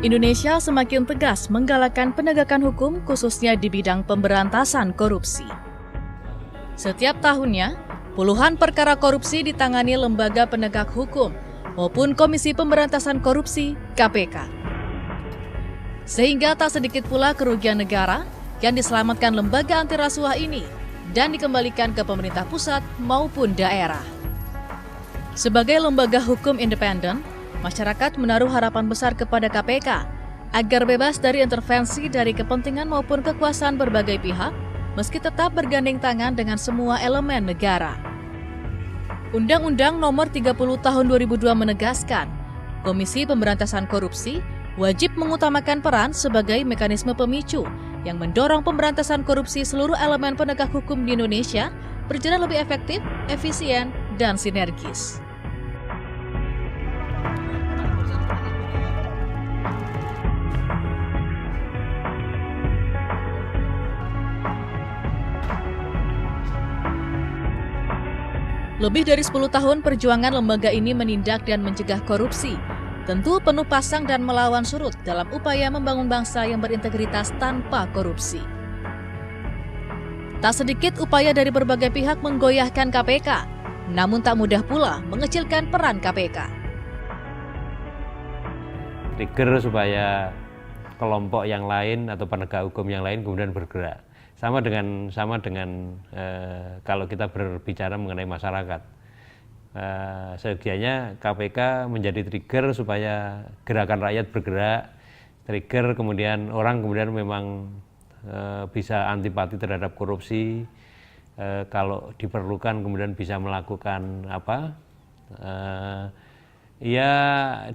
Indonesia semakin tegas menggalakkan penegakan hukum khususnya di bidang pemberantasan korupsi. Setiap tahunnya, puluhan perkara korupsi ditangani lembaga penegak hukum maupun Komisi Pemberantasan Korupsi (KPK). Sehingga tak sedikit pula kerugian negara yang diselamatkan lembaga anti rasuah ini dan dikembalikan ke pemerintah pusat maupun daerah. Sebagai lembaga hukum independen, masyarakat menaruh harapan besar kepada KPK agar bebas dari intervensi dari kepentingan maupun kekuasaan berbagai pihak, meski tetap bergandeng tangan dengan semua elemen negara. Undang-Undang Nomor 30 Tahun 2002 menegaskan, Komisi Pemberantasan Korupsi wajib mengutamakan peran sebagai mekanisme pemicu yang mendorong pemberantasan korupsi seluruh elemen penegak hukum di Indonesia berjalan lebih efektif, efisien, dan sinergis. Lebih dari 10 tahun perjuangan lembaga ini menindak dan mencegah korupsi, tentu penuh pasang dan melawan surut dalam upaya membangun bangsa yang berintegritas tanpa korupsi. Tak sedikit upaya dari berbagai pihak menggoyahkan KPK, namun tak mudah pula mengecilkan peran KPK. Trigger supaya kelompok yang lain atau penegak hukum yang lain kemudian bergerak. Sama dengan kalau kita berbicara mengenai masyarakat, seyogianya KPK menjadi trigger supaya gerakan rakyat bergerak, trigger kemudian orang kemudian memang bisa antipati terhadap korupsi, kalau diperlukan kemudian bisa melakukan ya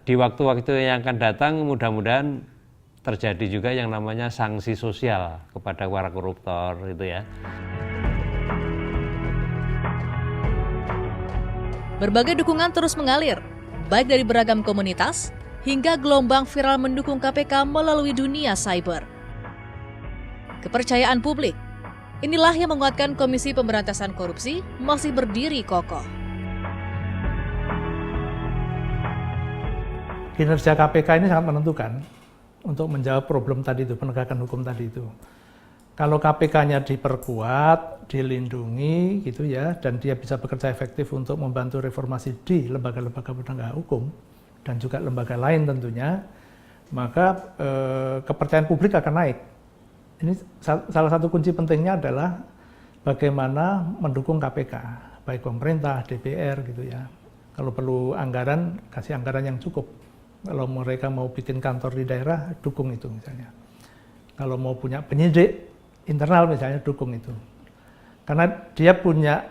di waktu-waktu yang akan datang mudah-mudahan terjadi juga yang namanya sanksi sosial kepada para koruptor itu ya. Berbagai dukungan terus mengalir, baik dari beragam komunitas hingga gelombang viral mendukung KPK melalui dunia cyber. Kepercayaan publik, inilah yang menguatkan Komisi Pemberantasan Korupsi masih berdiri kokoh. Kinerja KPK ini sangat menentukan untuk menjawab problem tadi itu, penegakan hukum tadi itu. Kalau KPK-nya diperkuat, dilindungi gitu ya, dan dia bisa bekerja efektif untuk membantu reformasi di lembaga-lembaga penegak hukum dan juga lembaga lain tentunya, maka kepercayaan publik akan naik. Ini salah satu kunci pentingnya adalah bagaimana mendukung KPK, baik pemerintah, DPR gitu ya. Kalau perlu anggaran, kasih anggaran yang cukup. Kalau mereka mau bikin kantor di daerah, dukung itu misalnya. Kalau mau punya penyidik internal misalnya, dukung itu. Karena dia punya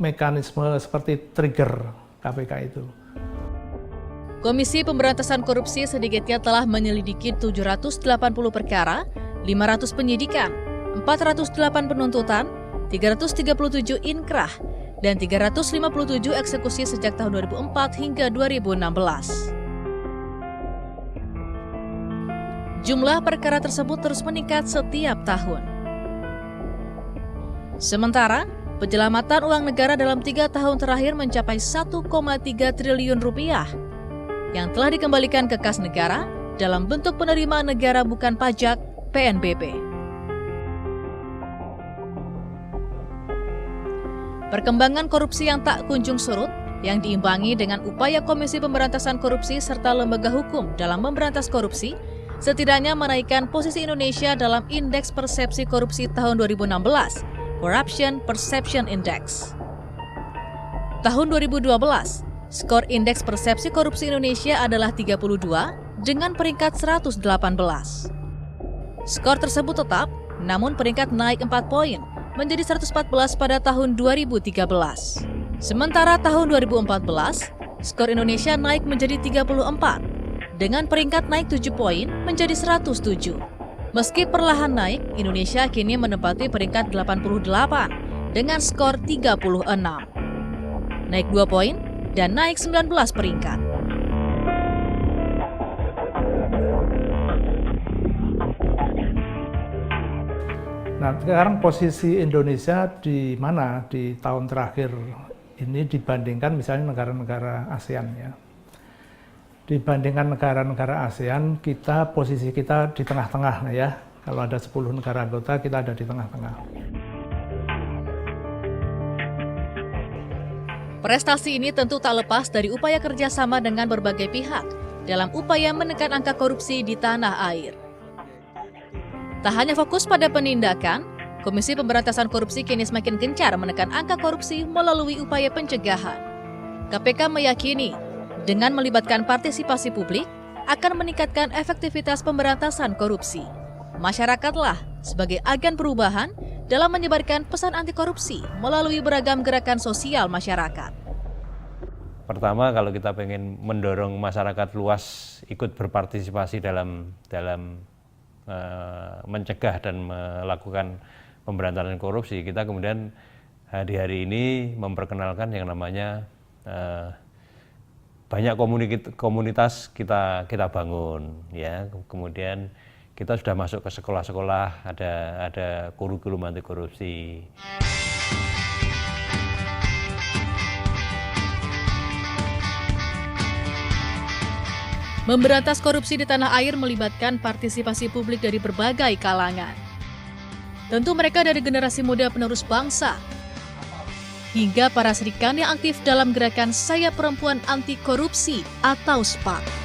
mekanisme seperti trigger KPK itu. Komisi Pemberantasan Korupsi sedikitnya telah menyelidiki 780 perkara, 500 penyidikan, 408 penuntutan, 337 inkrah, dan 357 eksekusi sejak tahun 2004 hingga 2016. Jumlah perkara tersebut terus meningkat setiap tahun. Sementara, penyelamatan uang negara dalam 3 tahun terakhir mencapai 1,3 triliun rupiah yang telah dikembalikan ke kas negara dalam bentuk penerimaan negara bukan pajak (PNBP). Perkembangan korupsi yang tak kunjung surut, yang diimbangi dengan upaya Komisi Pemberantasan Korupsi serta lembaga hukum dalam memberantas korupsi, setidaknya menaikkan posisi Indonesia dalam Indeks Persepsi Korupsi tahun 2016, Corruption Perception Index. Tahun 2012, skor Indeks Persepsi Korupsi Indonesia adalah 32 dengan peringkat 118. Skor tersebut tetap, namun peringkat naik 4 poin, menjadi 114 pada tahun 2013. Sementara tahun 2014, skor Indonesia naik menjadi 34, dengan peringkat naik 7 poin menjadi 107. Meski perlahan naik, Indonesia kini menempati peringkat 88 dengan skor 36. Naik 2 poin dan naik 19 peringkat. Nah, sekarang posisi Indonesia di mana di tahun terakhir ini dibandingkan misalnya negara-negara ASEAN ya. Dibandingkan negara-negara ASEAN, posisi kita di tengah-tengah ya. Kalau ada 10 negara anggota, kita ada di tengah-tengah. Prestasi ini tentu tak lepas dari upaya kerjasama dengan berbagai pihak dalam upaya menekan angka korupsi di tanah air. Tak hanya fokus pada penindakan, Komisi Pemberantasan Korupsi kini semakin gencar menekan angka korupsi melalui upaya pencegahan. KPK meyakini, dengan melibatkan partisipasi publik, akan meningkatkan efektivitas pemberantasan korupsi. Masyarakatlah sebagai agen perubahan dalam menyebarkan pesan anti korupsi melalui beragam gerakan sosial masyarakat. Pertama, kalau kita pengen mendorong masyarakat luas ikut berpartisipasi dalam mencegah dan melakukan pemberantasan korupsi, kita kemudian di hari ini memperkenalkan yang namanya banyak komunitas kita bangun, ya. Kemudian kita sudah masuk ke sekolah-sekolah, ada kurikulum anti korupsi. Memberantas korupsi di tanah air melibatkan partisipasi publik dari berbagai kalangan. Tentu mereka dari generasi muda penerus bangsa, hingga para serikan yang aktif dalam gerakan Sayap Perempuan Anti Korupsi atau SPAK.